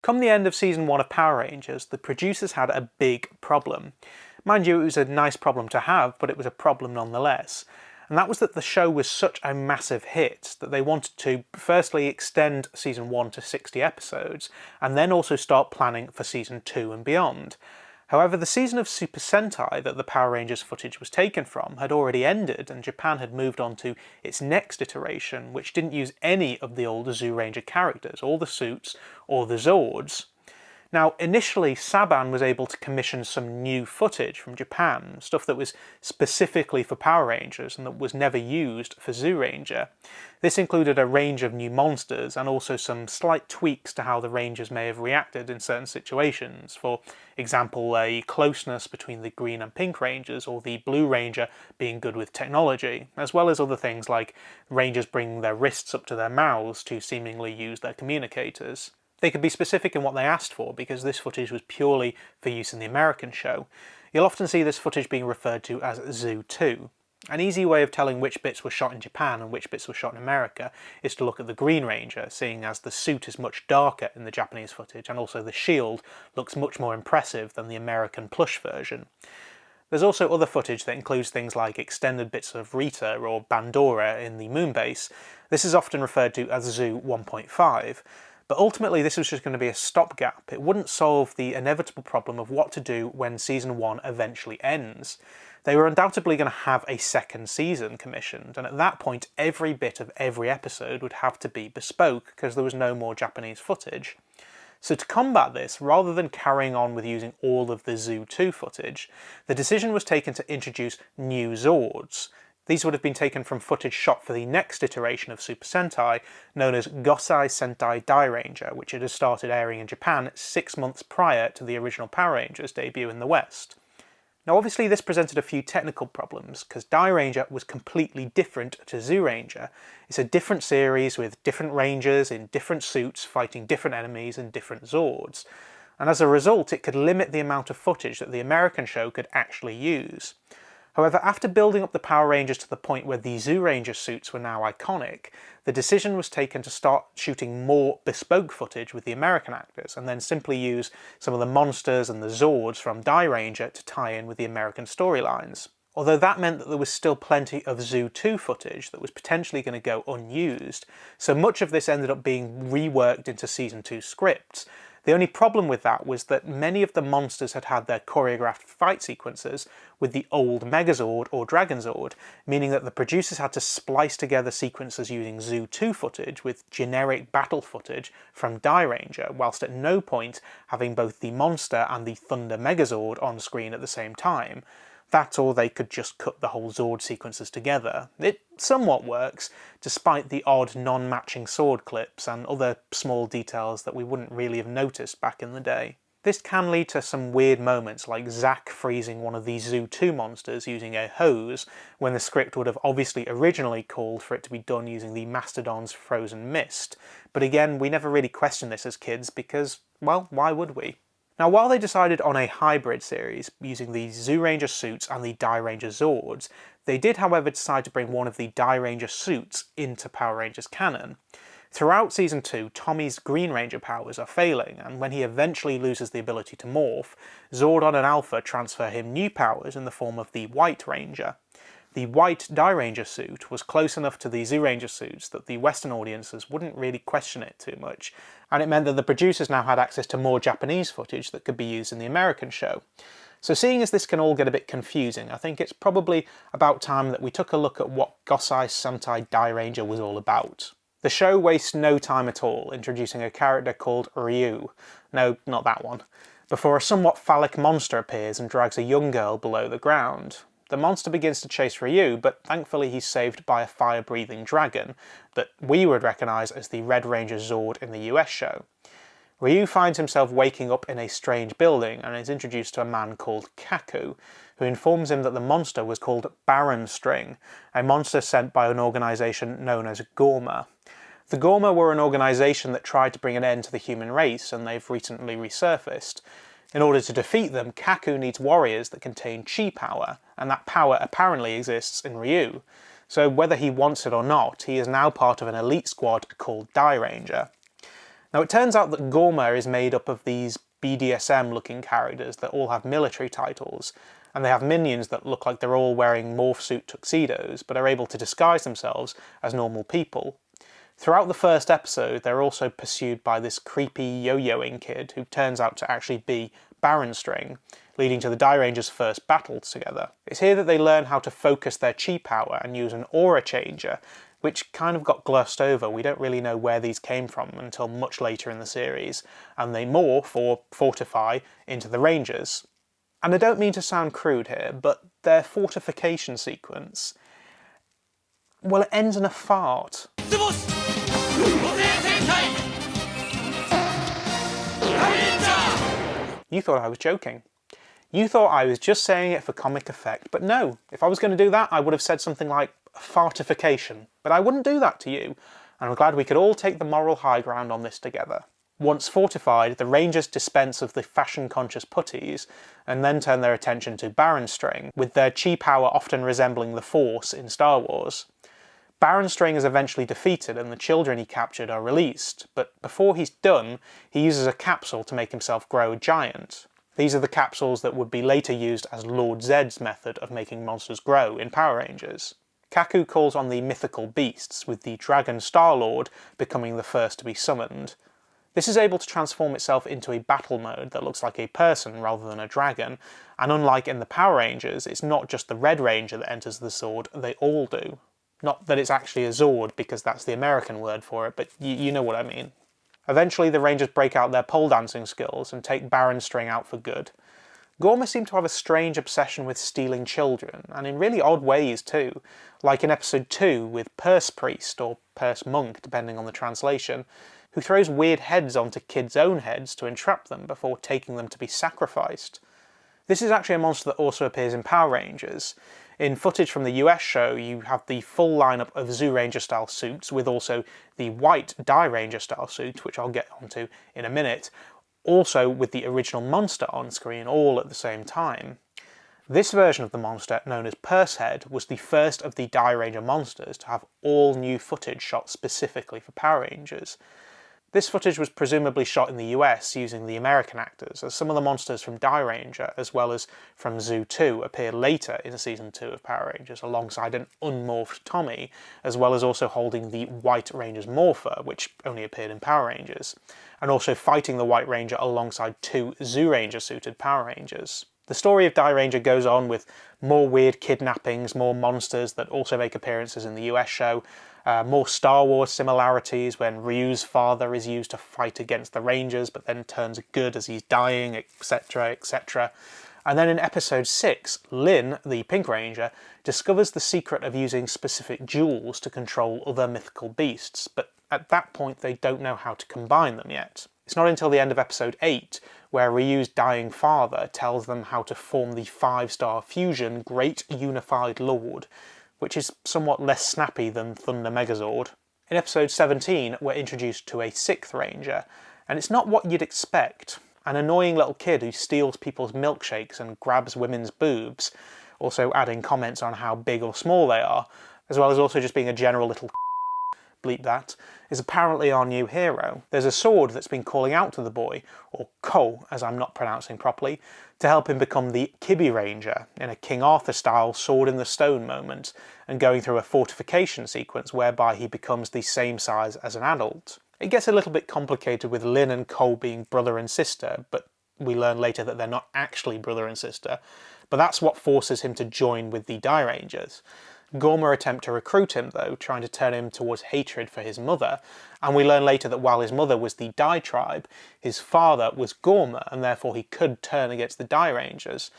Come the end of Season 1 of Power Rangers, the producers had a big problem. Mind you, it was a nice problem to have, but it was a problem nonetheless. And that was that the show was such a massive hit that they wanted to firstly extend Season 1 to 60 episodes, and then also start planning for Season 2 and beyond. However, the season of Super Sentai that the Power Rangers footage was taken from had already ended, and Japan had moved on to its next iteration, which didn't use any of the older Zyuranger characters, or the suits, or the Zords. Now, initially, Saban was able to commission some new footage from Japan, stuff that was specifically for Power Rangers and that was never used for Zyuranger. This included a range of new monsters and also some slight tweaks to how the Rangers may have reacted in certain situations. For example, a closeness between the Green and Pink Rangers, or the Blue Ranger being good with technology, as well as other things like Rangers bringing their wrists up to their mouths to seemingly use their communicators. They could be specific in what they asked for, because this footage was purely for use in the American show. You'll often see this footage being referred to as Zoo 2. An easy way of telling which bits were shot in Japan and which bits were shot in America is to look at the Green Ranger, seeing as the suit is much darker in the Japanese footage, and also the shield looks much more impressive than the American plush version. There's also other footage that includes things like extended bits of Rita or Bandora in the Moonbase. This is often referred to as Zoo 1.5. But ultimately this was just going to be a stopgap. It wouldn't solve the inevitable problem of what to do when Season 1 eventually ends. They were undoubtedly going to have a second season commissioned, and at that point every bit of every episode would have to be bespoke because there was no more Japanese footage. So to combat this, rather than carrying on with using all of the Zoo 2 footage, the decision was taken to introduce new Zords. These would have been taken from footage shot for the next iteration of Super Sentai, known as Gosei Sentai Dairanger, which had started airing in Japan 6 months prior to the original Power Rangers debut in the West. Now obviously this presented a few technical problems, because Dairanger was completely different to Zyuranger. It's a different series with different Rangers in different suits fighting different enemies and different Zords. And as a result, it could limit the amount of footage that the American show could actually use. However, after building up the Power Rangers to the point where the Zyuranger suits were now iconic, the decision was taken to start shooting more bespoke footage with the American actors, and then simply use some of the monsters and the Zords from Dairanger to tie in with the American storylines. Although that meant that there was still plenty of Zoo 2 footage that was potentially going to go unused, so much of this ended up being reworked into Season 2 scripts. The only problem with that was that many of the monsters had had their choreographed fight sequences with the old Megazord or Dragonzord, meaning that the producers had to splice together sequences using Zoo 2 footage with generic battle footage from Dairanger, whilst at no point having both the monster and the Thunder Megazord on screen at the same time. That, or they could just cut the whole Zord sequences together. It somewhat works, despite the odd non-matching sword clips and other small details that we wouldn't really have noticed back in the day. This can lead to some weird moments, like Zack freezing one of the Zoo 2 monsters using a hose, when the script would have obviously originally called for it to be done using the Mastodon's frozen mist. But again, we never really questioned this as kids because, well, why would we? Now, while they decided on a hybrid series, using the Zyuranger suits and the Dairanger Zords, they did however decide to bring one of the Dairanger suits into Power Rangers canon. Throughout Season 2, Tommy's Green Ranger powers are failing, and when he eventually loses the ability to morph, Zordon and Alpha transfer him new powers in the form of the White Ranger. The white Dairanger suit was close enough to the Zyuranger suits that the Western audiences wouldn't really question it too much, and it meant that the producers now had access to more Japanese footage that could be used in the American show. So seeing as this can all get a bit confusing, I think it's probably about time that we took a look at what Gosei Sentai Dairanger was all about. The show wastes no time at all introducing a character called Ryu. No, not that one. Before a somewhat phallic monster appears and drags a young girl below the ground. The monster begins to chase Ryu, but thankfully he's saved by a fire-breathing dragon that we would recognise as the Red Ranger Zord in the US show. Ryu finds himself waking up in a strange building and is introduced to a man called Kaku, who informs him that the monster was called Baron String, a monster sent by an organisation known as Gorma. The Gorma were an organisation that tried to bring an end to the human race, and they've recently resurfaced. In order to defeat them, Kaku needs warriors that contain chi power, and that power apparently exists in Ryu. So whether he wants it or not, he is now part of an elite squad called Dairanger. Now it turns out that Gorma is made up of these BDSM looking characters that all have military titles, and they have minions that look like they're all wearing morph suit tuxedos but are able to disguise themselves as normal people. Throughout the first episode, they're also pursued by this creepy yo-yoing kid who turns out to actually be Baron String, leading to the Dairangers' first battle together. It's here that they learn how to focus their chi power and use an aura changer, which kind of got glossed over. We don't really know where these came from until much later in the series, and they morph, or fortify, into the Rangers. And I don't mean to sound crude here, but their fortification sequence, well, it ends in a fart. You thought I was joking. You thought I was just saying it for comic effect, but no. If I was going to do that, I would have said something like fartification. But I wouldn't do that to you, and I'm glad we could all take the moral high ground on this together. Once fortified, the Rangers dispense of the fashion-conscious putties, and then turn their attention to Baron String, with their chi power often resembling the Force in Star Wars. Baron String is eventually defeated and the children he captured are released, but before he's done, he uses a capsule to make himself grow a giant. These are the capsules that would be later used as Lord Zedd's method of making monsters grow in Power Rangers. Kaku calls on the mythical beasts, with the Dragon Star-Lord becoming the first to be summoned. This is able to transform itself into a battle mode that looks like a person rather than a dragon, and unlike in the Power Rangers, it's not just the Red Ranger that enters the Zord, they all do. Not that it's actually a Zord, because that's the American word for it, but you know what I mean. Eventually the Rangers break out their pole dancing skills and take Baron String out for good. Gorma seemed to have a strange obsession with stealing children, and in really odd ways too, like in episode 2 with Purse Priest, or Purse Monk depending on the translation, who throws weird heads onto kids' own heads to entrap them before taking them to be sacrificed. This is actually a monster that also appears in Power Rangers. In footage from the US show, you have the full lineup of Zyuranger style suits, with also the white Dairanger style suit, which I'll get onto in a minute, also with the original monster on screen all at the same time. This version of the monster, known as Pursehead, was the first of the Dairanger monsters to have all new footage shot specifically for Power Rangers. This footage was presumably shot in the US using the American actors, as some of the monsters from Dairanger, as well as from Zoo 2, appear later in Season 2 of Power Rangers, alongside an unmorphed Tommy, as well as also holding the White Ranger's Morpher, which only appeared in Power Rangers, and also fighting the White Ranger alongside 2 Zyuranger-suited Power Rangers. The story of Dairanger goes on with more weird kidnappings, more monsters that also make appearances in the US show, more Star Wars similarities when Ryu's father is used to fight against the Rangers but then turns good as he's dying, etc, etc. And then in episode 6, Lin, the Pink Ranger, discovers the secret of using specific jewels to control other mythical beasts, but at that point they don't know how to combine them yet. It's not until the end of episode 8 where Ryu's dying father tells them how to form the 5-star fusion Great Unified Lord, which is somewhat less snappy than Thunder Megazord. In episode 17, we're introduced to a 6th Ranger, and it's not what you'd expect. An annoying little kid who steals people's milkshakes and grabs women's boobs, also adding comments on how big or small they are, as well as also just being a general little bleep that, is apparently our new hero. There's a sword that's been calling out to the boy, or Ko, as I'm not pronouncing properly, to help him become the Kibi Ranger, in a King Arthur-style sword in the stone moment, and going through a fortification sequence whereby he becomes the same size as an adult. It gets a little bit complicated with Lin and Ko being brother and sister, but we learn later that they're not actually brother and sister, but that's what forces him to join with the Dairangers. Gorma attempt to recruit him though, trying to turn him towards hatred for his mother, and we learn later that while his mother was the Dai tribe, his father was Gorma, and therefore he could turn against the Dairangers.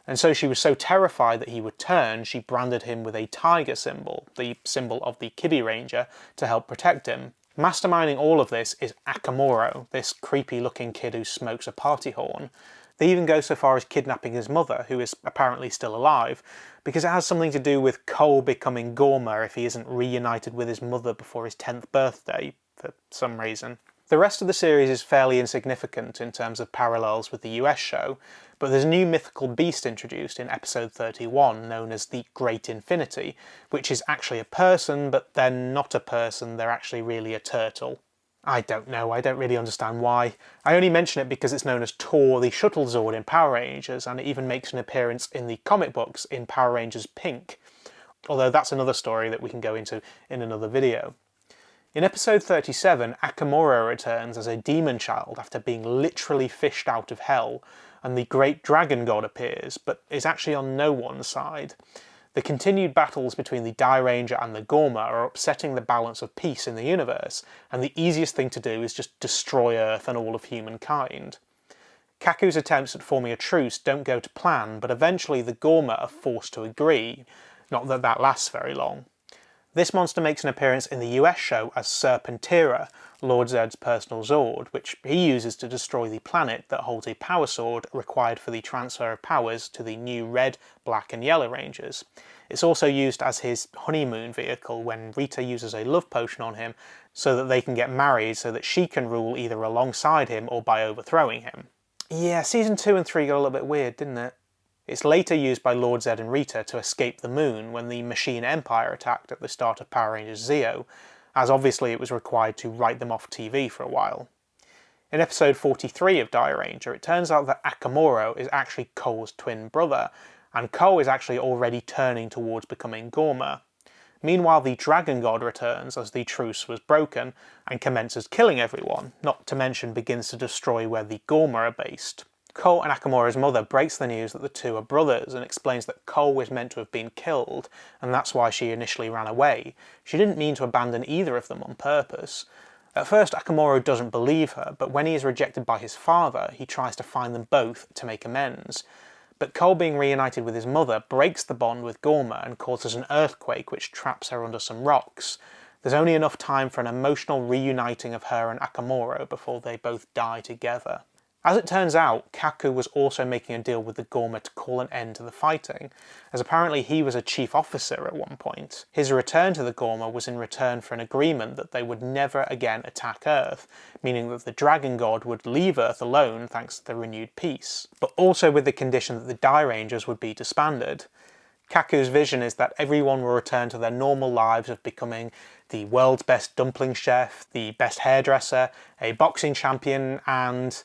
And so she was so terrified that he would turn, she branded him with a tiger symbol, the symbol of the Kibi Ranger, to help protect him. Masterminding all of this is Akamoro, this creepy looking kid who smokes a party horn. They even go so far as kidnapping his mother, who is apparently still alive, because it has something to do with Cole becoming Gorma if he isn't reunited with his mother before his 10th birthday, for some reason. The rest of the series is fairly insignificant in terms of parallels with the US show, but there's a new mythical beast introduced in episode 31 known as the Great Infinity, which is actually a person, but they're not a person, they're actually really a turtle. I don't know, I don't really understand why. I only mention it because it's known as Tor the Shuttle Zord in Power Rangers, and it even makes an appearance in the comic books in Power Rangers Pink. Although that's another story that we can go into in another video. In episode 37, Akamura returns as a demon child after being literally fished out of hell, and the great dragon god appears, but is actually on no one's side. The continued battles between the Dairanger and the Gorma are upsetting the balance of peace in the universe, and the easiest thing to do is just destroy Earth and all of humankind. Kaku's attempts at forming a truce don't go to plan, but eventually the Gorma are forced to agree, not that that lasts very long. This monster makes an appearance in the US show as Serpentera, Lord Zed's personal Zord, which he uses to destroy the planet that holds a power sword required for the transfer of powers to the new Red, Black and Yellow Rangers. It's also used as his honeymoon vehicle when Rita uses a love potion on him so that they can get married so that she can rule either alongside him or by overthrowing him. Yeah, season 2 and 3 got a little bit weird, didn't it? It's later used by Lord Zed and Rita to escape the moon when the Machine Empire attacked at the start of Power Rangers Zeo, as obviously it was required to write them off TV for a while. In episode 43 of Dairanger, it turns out that Akamura is actually Ko's twin brother, and Ko is actually already turning towards becoming Gorma. Meanwhile, the Dragon God returns as the truce was broken and commences killing everyone, not to mention begins to destroy where the Gorma are based. Ko and Akamura's mother breaks the news that the two are brothers and explains that Ko was meant to have been killed, and that's why she initially ran away. She didn't mean to abandon either of them on purpose. At first, Akamura doesn't believe her, but when he is rejected by his father, he tries to find them both to make amends. But Ko being reunited with his mother breaks the bond with Gorma and causes an earthquake which traps her under some rocks. There's only enough time for an emotional reuniting of her and Akamura before they both die together. As it turns out, Kaku was also making a deal with the Gorma to call an end to the fighting, as apparently he was a chief officer at one point. His return to the Gorma was in return for an agreement that they would never again attack Earth, meaning that the Dragon God would leave Earth alone thanks to the renewed peace, but also with the condition that the Dairangers would be disbanded. Kaku's vision is that everyone will return to their normal lives of becoming the world's best dumpling chef, the best hairdresser, a boxing champion, and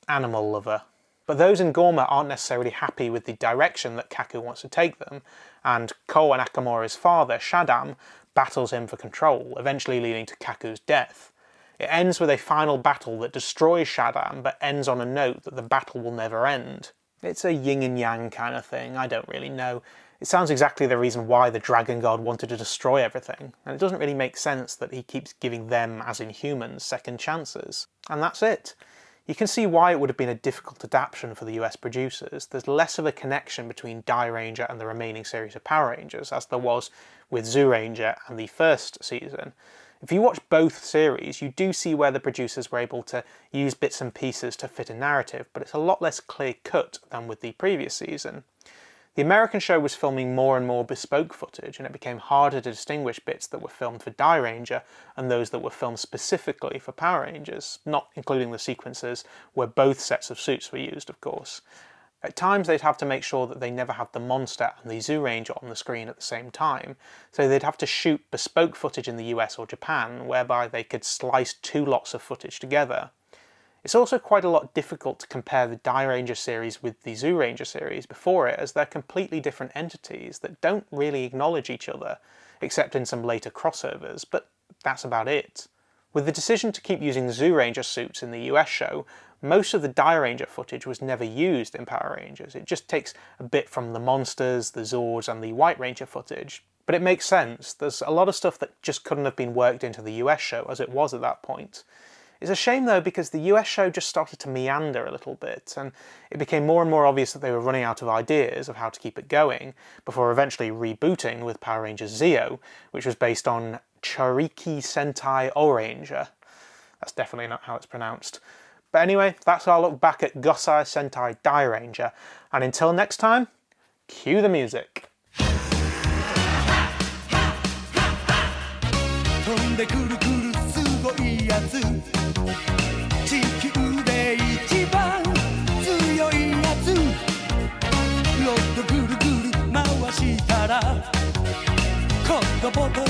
animal lover. But those in Gorma aren't necessarily happy with the direction that Kaku wants to take them, and Ko and Akamura's father, Shaddam, battles him for control, eventually leading to Kaku's death. It ends with a final battle that destroys Shaddam, but ends on a note that the battle will never end. It's a yin and yang kind of thing, I don't really know. It sounds exactly the reason why the Dragon God wanted to destroy everything, and it doesn't really make sense that he keeps giving them, as in humans, second chances. And that's it. You can see why it would have been a difficult adaptation for the US producers. There's less of a connection between Dairanger and the remaining series of Power Rangers, as there was with Zyuranger and the first season. If you watch both series, you do see where the producers were able to use bits and pieces to fit a narrative, but it's a lot less clear-cut than with the previous season. The American show was filming more and more bespoke footage, and it became harder to distinguish bits that were filmed for Dairanger and those that were filmed specifically for Power Rangers, not including the sequences where both sets of suits were used, of course. At times they'd have to make sure that they never had the monster and the Zyuranger on the screen at the same time, so they'd have to shoot bespoke footage in the US or Japan, whereby they could slice two lots of footage together. It's also quite a lot difficult to compare the Dairanger series with the Zyuranger series before it, as they're completely different entities that don't really acknowledge each other, except in some later crossovers, but that's about it. With the decision to keep using Zyuranger suits in the US show, most of the Dairanger footage was never used in Power Rangers. It just takes a bit from the monsters, the Zords and the White Ranger footage. But it makes sense, there's a lot of stuff that just couldn't have been worked into the US show as it was at that point. It's a shame though, because the US show just started to meander a little bit, and it became more and more obvious that they were running out of ideas of how to keep it going, before eventually rebooting with Power Rangers Zeo, which was based on Kyōryū Sentai Dairanger. That's definitely not how it's pronounced. But anyway, that's our look back at Gosei Sentai Dairanger, and until next time, cue the music. 地球で一番強いやつロッドぐるぐる回したらコットボトル